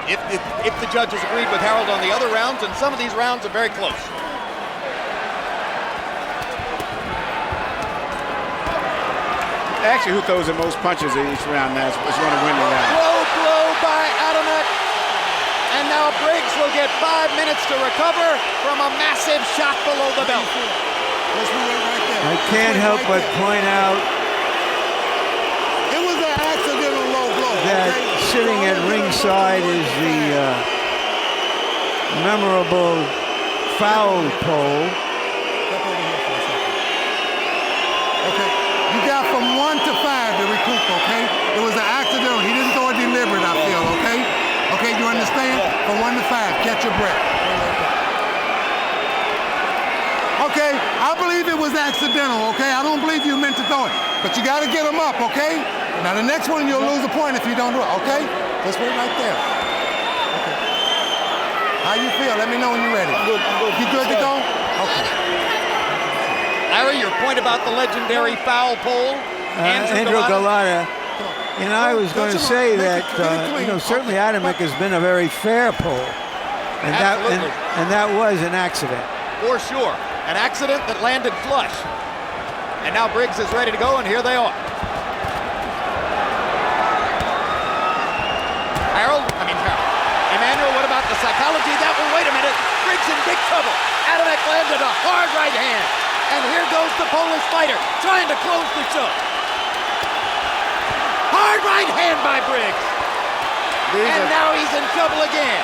if the judges agreed with Harold on the other rounds, and some of these rounds are very close. Actually, who throws the most punches in each round now is going to win the round. Low blow by Adamek. And now Briggs will get 5 minutes to recover from a massive shot below the belt. I can't help but point out it was an accidental low blow. that sitting at ringside is the memorable foul pole. Okay, you got from 1 to 5 to recoup, okay? It was an accidental. He didn't throw it deliberate, I feel, okay? Okay, you understand? From 1 to 5, catch your breath. Okay, I believe it was accidental, okay? I don't believe you meant to throw it. But you got to get him up, okay? Now, the next one, you'll lose a point if you don't do it, okay? Just wait right there. Okay. How you feel? Let me know when you're ready. I'm good. You good to go? Okay. Larry, your point about the legendary foul pole. Andrew Galata. And I was going to say that, certainly Adamek has been a very fair pole. And that was an accident. For sure. An accident that landed flush. And now Briggs is ready to go, and here they are. Harold. Emmanuel, what about the psychology? Wait a minute. Briggs in big trouble. Adamek landed a hard right hand. And here goes the Polish fighter, trying to close the show. Hard right hand by Briggs. Now he's in trouble again.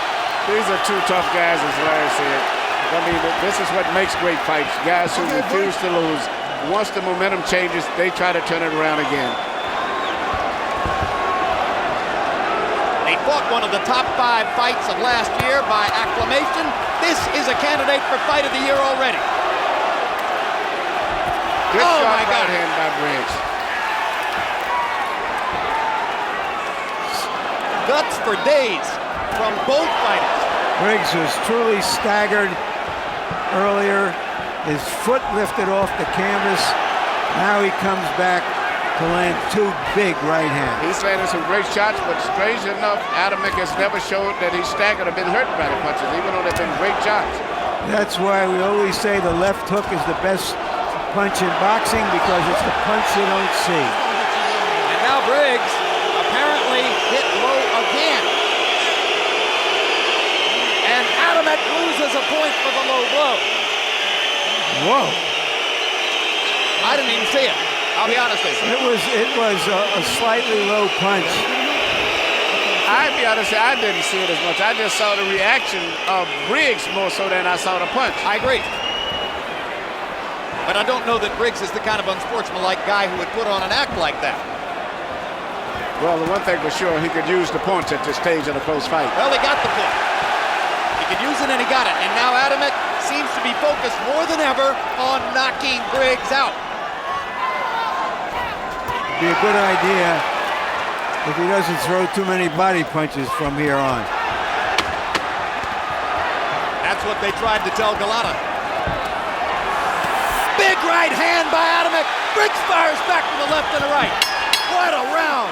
These are two tough guys, as Larry said. I mean, this is what makes great fights. Guys who refuse to lose. Once the momentum changes, they try to turn it around again. They fought one of the top 5 fights of last year by acclamation. This is a candidate for Fight of the Year already. Good shot right hand by Briggs. Guts for days from both fighters. Briggs was truly staggered earlier. His foot lifted off the canvas. Now he comes back to land 2 big right hands. He's landing some great shots, but strange enough, Adamek has never showed that he's staggered or been hurt by the punches, even though they've been great shots. That's why we always say the left hook is the best punch in boxing, because it's the punch you don't see. And now Briggs apparently hit low again. And Adamek loses a point for the low blow. Whoa. I didn't even see it. I'll be honest with you. It was a slightly low punch. I'll be honest, I didn't see it as much. I just saw the reaction of Briggs more so than I saw the punch. I agree. But I don't know that Briggs is the kind of unsportsmanlike guy who would put on an act like that. Well, the one thing for sure, he could use the punch at this stage of a close fight. Well, he got the point. He could use it and he got it. And now Adamek seems to be focused more than ever on knocking Briggs out. It'd be a good idea if he doesn't throw too many body punches from here on. That's what they tried to tell Galata. Big right hand by Adamek. Briggs fires back to the left and the right. What a round.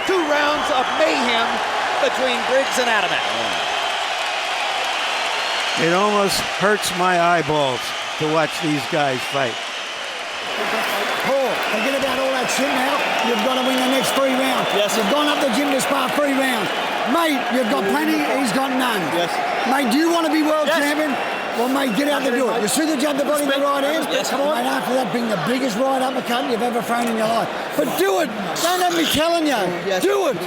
2 rounds of mayhem between Briggs and Adamek. It almost hurts my eyeballs to watch these guys fight. Paul, forget about all that shit now. You've got to win the next 3 rounds. Yes. You've gone up the gym to spar 3 rounds. Mate, you've got plenty, he's got none. Yes. Mate, do you want to be world Yes. champion? Well, mate, get out there and do it. You see the jab, the body, the right hand? Yes, come on. Mate, after that being the biggest right uppercut you've ever thrown in your life. But do it. Don't have me telling you. Yes. Do it.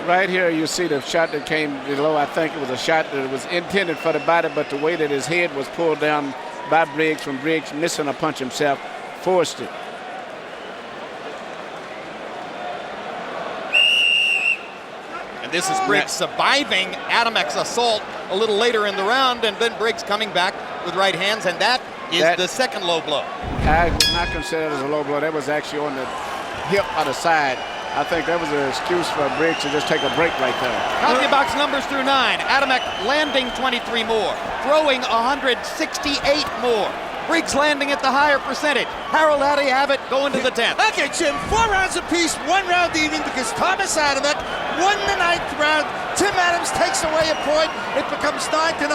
Right here, you see the shot that came below. I think it was a shot that was intended for the body, but the way that his head was pulled down by Briggs, from Briggs missing a punch himself, forced it. And this is Briggs surviving Adamek's assault a little later in the round, and then Briggs coming back with right hands, and that is the second low blow. I would not consider it as a low blow. That was actually on the hip on the side. I think that was an excuse for Briggs to just take a break right there. CompuBox numbers through 9. Adamek landing 23 more, throwing 168 more. Briggs landing at the higher percentage. Harold, how do you have it going to the 10th? Okay, Jim, 4 rounds apiece, 1 round even, because Tomasz Adamek won the 9th round. Tim Adams takes away a point. It becomes 9-9.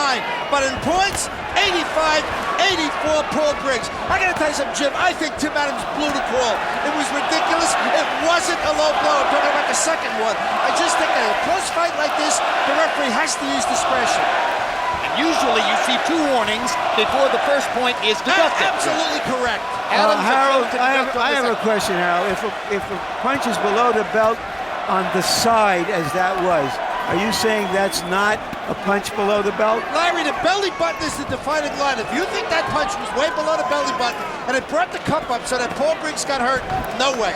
But in points, 85-84, Paul Briggs. I gotta tell you something, Jim. I think Tim Adams blew the call. It was ridiculous. It wasn't a low blow. I'm talking about the second one. I just think in a close fight like this, the referee has to use discretion. Usually you see 2 warnings before the first point is deducted. Absolutely correct. Adams Harold, chose to deduct on I the have a second. question, Harold. If a punch is below the belt on the side, as that was, are you saying that's not a punch below the belt? Larry, the belly button is the defining line. If you think that punch was way below the belly button and it brought the cup up so that Paul Briggs got hurt, no way.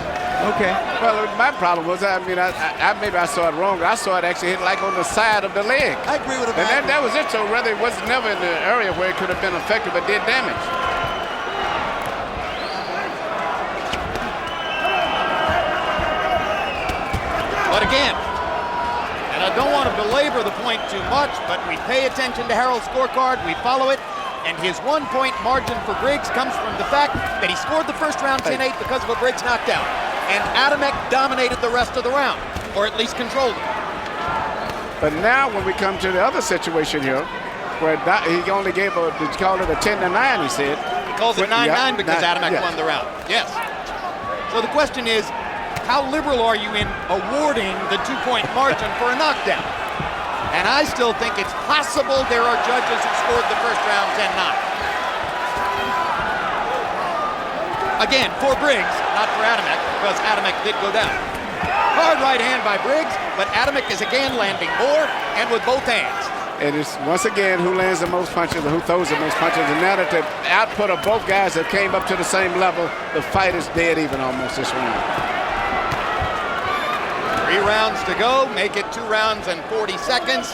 Okay. Well, my problem was, I mean, maybe I saw it wrong. I saw it actually hit like on the side of the leg. I agree with him. And that was it. So rather it was never in the area where it could have been effective but did damage. But again, and I don't want to belabor the point too much, but we pay attention to Harold's scorecard, we follow it, and his 1-point margin for Briggs comes from the fact that he scored the first round 10-8 because of a Briggs knockdown. And Adamek dominated the rest of the round, or at least controlled it. But now when we come to the other situation here, where he only gave did you call it a 10-9, he said. He calls it 9-9 because Adamek won the round. Yes. So the question is, how liberal are you in awarding the 2-point margin for a knockdown? And I still think it's possible there are judges who scored the first round 10-9. Again, for Briggs, not for Adamek, because Adamek did go down. Hard right hand by Briggs, but Adamek is again landing more and with both hands. And it's once again who lands the most punches and who throws the most punches. And now that the output of both guys have came up to the same level, the fight is dead even almost this round. 3 rounds to go, make it 2 rounds and 40 seconds.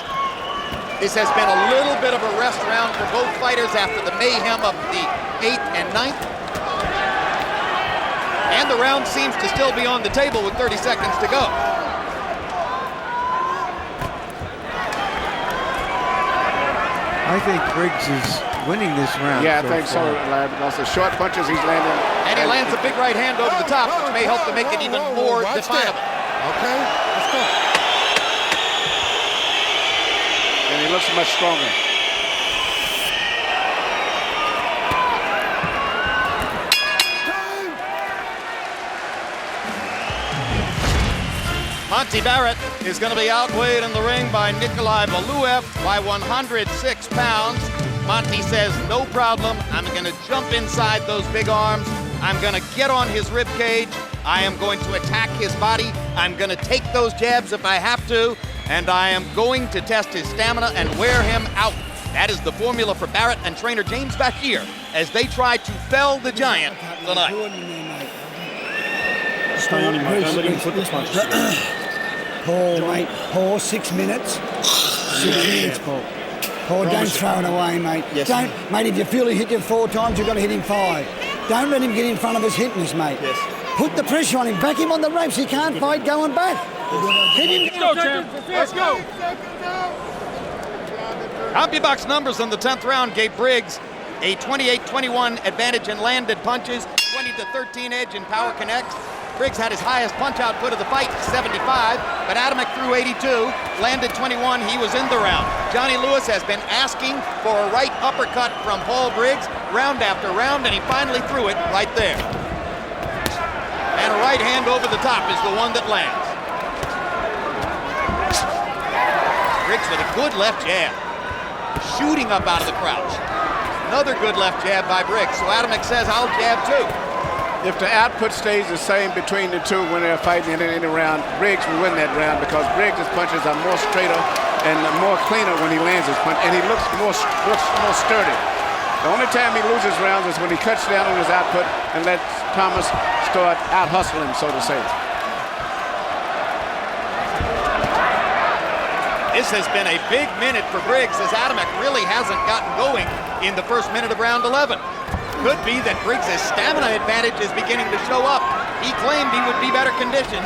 This has been a little bit of a rest round for both fighters after the mayhem of the 8th and 9th. And the round seems to still be on the table with 30 seconds to go. I think Briggs is winning this round. Yeah, I think so, Larry, because the short punches he's landing. And he lands a big right hand over the top, which may help to make it even more definable. Okay, let's go. And he looks much stronger. Monty Barrett is going to be outweighed in the ring by Nikolai Valuev by 106 pounds. Monty says, no problem. I'm going to jump inside those big arms. I'm going to get on his rib cage. I am going to attack his body. I'm going to take those jabs if I have to. And I am going to test his stamina and wear him out. That is the formula for Barrett and trainer James Bashir as they try to fell the giant tonight. Stay on him, mate. Don't let him put the punches through. Paul, mate. Paul, 6 minutes. 6 minutes, Paul. Paul, don't throw it away, mate. Yes, don't, mate, if you feel he hit you 4 times, you've got to hit him 5. Don't let him get in front of us hitting us, mate. Yes. Put the pressure on him. Back him on the ropes. He can't fight going back. Hit him. Let's go, champ. Let's go. CompuBox numbers in the 10th round gave Briggs a 28-21 advantage in landed punches, 20-13 edge in power connects. Briggs had his highest punch output of the fight, 75, but Adamek threw 82, landed 21, he was in the round. Johnny Lewis has been asking for a right uppercut from Paul Briggs round after round, and he finally threw it right there. And a right hand over the top is the one that lands. Briggs with a good left jab, shooting up out of the crouch. Another good left jab by Briggs, so Adamek says, I'll jab too. If the output stays the same between the two when they're fighting in any round, Briggs will win that round because Briggs' punches are more straighter and more cleaner when he lands his punch, and he looks more sturdy. The only time he loses rounds is when he cuts down on his output and lets Thomas start out-hustling him, so to say. This has been a big minute for Briggs as Adamek really hasn't gotten going in the first minute of round 11. Could be that Briggs' stamina advantage is beginning to show up. He claimed he would be better conditioned.